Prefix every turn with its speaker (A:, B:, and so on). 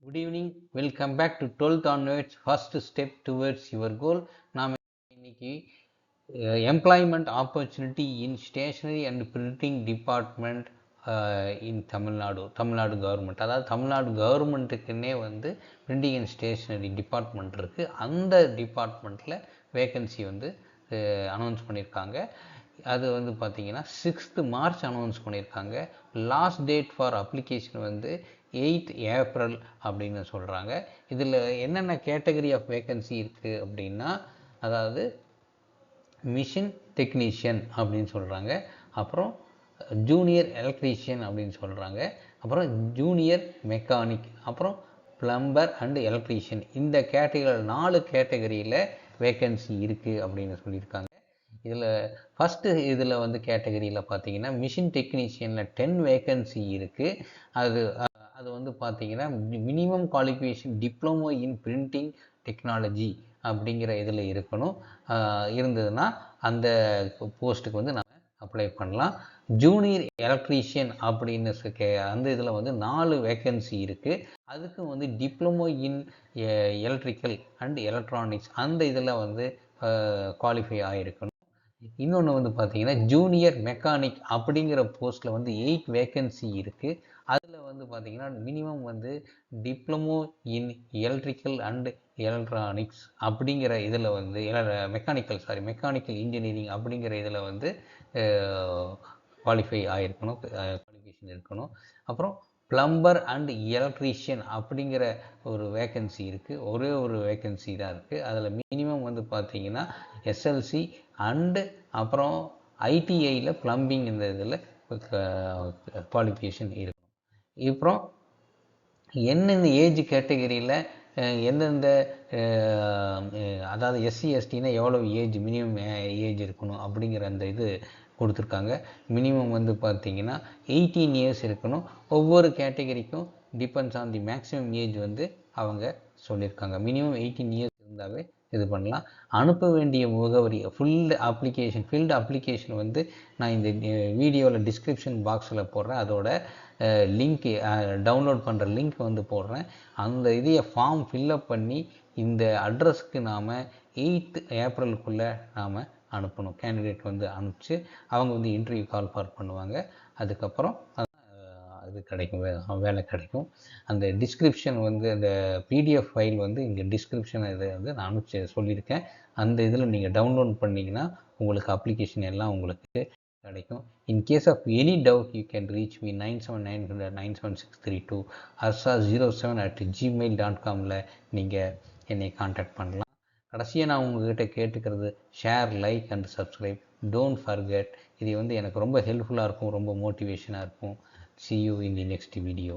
A: Good evening. Welcome back to 12th onwards, first step towards your goal. நாம் இன்னைக்கு employment opportunity in stationery and printing department in Tamil Nadu government. அதாவது தமிழ்நாடு கவர்மெண்ட்டுக்குன்னே வந்து printing and stationary department இருக்குது. அந்த டிபார்ட்மெண்ட்டில் vacancy வந்து announce பண்ணியிருக்காங்க. அது வந்து பார்த்தீங்கன்னா 6th March அனௌன்ஸ் பண்ணியிருக்காங்க. லாஸ்ட் டேட் ஃபார் அப்ளிகேஷன் வந்து 8th April அப்படின்னு சொல்கிறாங்க. இதில் என்னென்ன கேட்டகரி ஆஃப் வேக்கன்சி இருக்குது அப்படின்னா, அதாவது மிஷின் டெக்னீஷியன் அப்படின்னு சொல்கிறாங்க, அப்புறம் ஜூனியர் எலக்ட்ரீஷியன் அப்படின்னு சொல்கிறாங்க, அப்புறம் ஜூனியர் மெக்கானிக், அப்புறம் பிளம்பர் அண்டு எலக்ட்ரீஷியன். இந்த கேட்டகரி 4 கேட்டகரியில் வேக்கன்சி இருக்குது அப்படின்னு சொல்லியிருக்காங்க. இதில் ஃபஸ்ட்டு இதில் வந்து கேட்டகரியில் பார்த்தீங்கன்னா மிஷின் டெக்னீஷியனில் 10 வேக்கன்சி இருக்குது. அது வந்து பார்த்தீங்கன்னா minimum qualification diploma in printing technology அப்படிங்கிற இதில் இருந்ததுன்னா அந்த போஸ்ட்டுக்கு வந்து நம்ம அப்ளை பண்ணலாம். ஜூனியர் எலக்ட்ரீஷியன் அப்படின்னு அந்த இதில் வந்து 4 வேக்கன்சி இருக்குது. அதுக்கு வந்து diploma in electrical and electronics அந்த இதில் வந்து குவாலிஃபை ஆகிருக்கணும். இன்னொன்று வந்து பார்த்தீங்கன்னா ஜூனியர் மெக்கானிக் அப்படிங்கிற போஸ்ட்டில் வந்து 8 வேக்கன்சி இருக்குது. அதில் வந்து பார்த்தீங்கன்னா மினிமம் வந்து diploma in electrical and electronics அப்படிங்கிற இதில் வந்து மெக்கானிக்கல் இன்ஜினியரிங் அப்படிங்கிற இதில் வந்து குவாலிஃபை ஆகிருக்கணும், குவாலிஃபிகேஷன் இருக்கணும். அப்புறம் பிளம்பர் அண்ட் எலக்ட்ரீஷியன் அப்படிங்கிற ஒரு வேக்கன்சி இருக்குது. ஒரே ஒரு வேக்கன்சி தான் இருக்குது. அதில் மினிமம் வந்து பார்த்தீங்கன்னா எஸ்எல்சி அண்டு அப்புறம் ஐடிஐயில் ப்ளம்பிங் இந்த இதில் குவாலிஃபிகேஷன் இருக்கணும். அப்புறம் எந்தெந்த ஏஜ் கேட்டகரியில் எந்தெந்த அதாவது எஸ்சி எஸ்டினா எவ்வளோ ஏஜ் மினிமம் ஏஜ் இருக்கணும் அப்படிங்கிற அந்த இது கொடுத்துருக்காங்க. மினிமம் வந்து பார்த்தீங்கன்னா 18 இயர்ஸ் இருக்கணும். ஒவ்வொரு கேட்டகரிக்கும் depends on the maximum age வந்து அவங்க சொல்லியிருக்காங்க. மினிமம் 18 இயர்ஸ் இருந்தாவே இது பண்ணலாம். அனுப்ப வேண்டிய முகவரி ஃபீல்டு அப்ளிகேஷன் வந்து நான் இந்த வீடியோவில் டிஸ்கிரிப்ஷன் பாக்ஸில் போடுறேன். அதோட லிங்க் டவுன்லோட் பண்ணுற லிங்க் வந்து போடுறேன். அந்த இதையை ஃபார்ம் ஃபில்லப் பண்ணி இந்த அட்ரஸ்க்கு நாம் 8th Aprilக்குள்ளே நாம் அனுப்பணும். கேண்டிடேட் வந்து அனுப்பிச்சு அவங்க வந்து இன்டர்வியூ கால் பண்ணுவாங்க. அதுக்கப்புறம் இது கிடைக்கும், வேலை கிடைக்கும். அந்த டிஸ்கிரிப்ஷன் வந்து அந்த பிடிஎஃப் ஃபைல் வந்து இங்கே டிஸ்கிரிப்ஷன் இதை வந்து நான் அனுப்பிச்சு சொல்லியிருக்கேன். அந்த இதில் நீங்கள் டவுன்லோட் பண்ணிங்கன்னா உங்களுக்கு அப்ளிகேஷன் எல்லாம் உங்களுக்கு கிடைக்கும். In case of any doubt you can reach me 9790097632 arsa07@gmail.comல நீங்கள் என்னை கான்டாக்ட் பண்ணலாம். கடைசியாக நான் உங்ககிட்ட கேட்டுக்கிறது share, like and subscribe. Don't forget. இது வந்து எனக்கு ரொம்ப ஹெல்ப்ஃபுல்லாக இருக்கும், ரொம்ப மோட்டிவேஷனாக இருக்கும். See you in the next video.